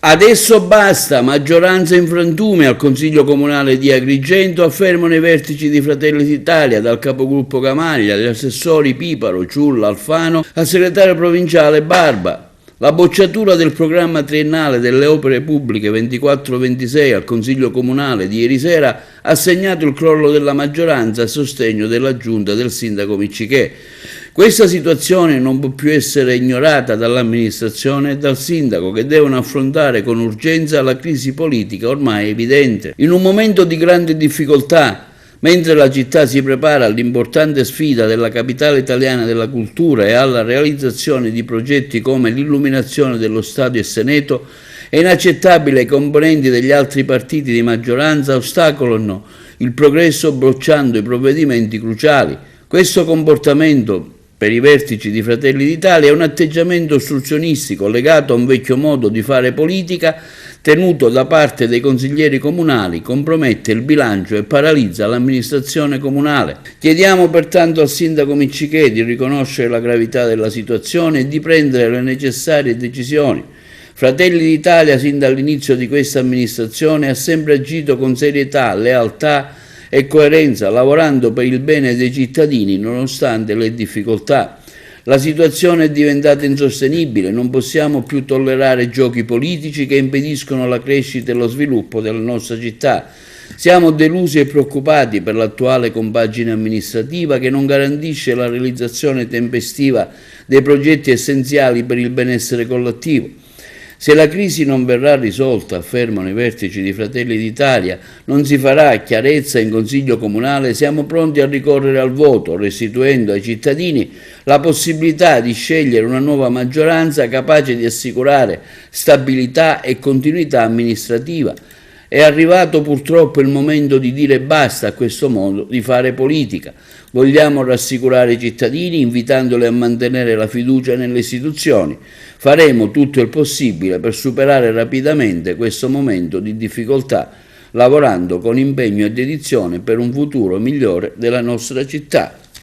Adesso basta, maggioranza in frantume al Consiglio Comunale di Agrigento, affermano i vertici di Fratelli d'Italia, dal capogruppo Camaglia, agli assessori Piparo, Ciulla, Alfano, al segretario provinciale Barba. La bocciatura del programma triennale delle opere pubbliche 24-26 al Consiglio Comunale di ieri sera ha segnato il crollo della maggioranza a sostegno della giunta del sindaco Miccichè. Questa situazione non può più essere ignorata dall'amministrazione e dal sindaco, che devono affrontare con urgenza la crisi politica ormai evidente. In un momento di grande difficoltà, mentre la città si prepara all'importante sfida della capitale italiana della cultura e alla realizzazione di progetti come l'illuminazione dello Stadio e Seneto, è inaccettabile che i componenti degli altri partiti di maggioranza ostacolano il progresso bocciando i provvedimenti cruciali. Questo comportamento, per i vertici di Fratelli d'Italia, è un atteggiamento ostruzionistico legato a un vecchio modo di fare politica tenuto da parte dei consiglieri comunali, compromette il bilancio e paralizza l'amministrazione comunale. Chiediamo pertanto al sindaco Miccichè di riconoscere la gravità della situazione e di prendere le necessarie decisioni. Fratelli d'Italia, sin dall'inizio di questa amministrazione, ha sempre agito con serietà, lealtà e coerenza, lavorando per il bene dei cittadini nonostante le difficoltà. La situazione è diventata insostenibile, non possiamo più tollerare giochi politici che impediscono la crescita e lo sviluppo della nostra città. Siamo delusi e preoccupati per l'attuale compagine amministrativa che non garantisce la realizzazione tempestiva dei progetti essenziali per il benessere collettivo. Se la crisi non verrà risolta, affermano i vertici di Fratelli d'Italia, non si farà chiarezza in Consiglio Comunale, siamo pronti a ricorrere al voto, restituendo ai cittadini la possibilità di scegliere una nuova maggioranza capace di assicurare stabilità e continuità amministrativa. È arrivato purtroppo il momento di dire basta a questo modo di fare politica. Vogliamo rassicurare i cittadini invitandoli a mantenere la fiducia nelle istituzioni. Faremo tutto il possibile per superare rapidamente questo momento di difficoltà, lavorando con impegno e dedizione per un futuro migliore della nostra città.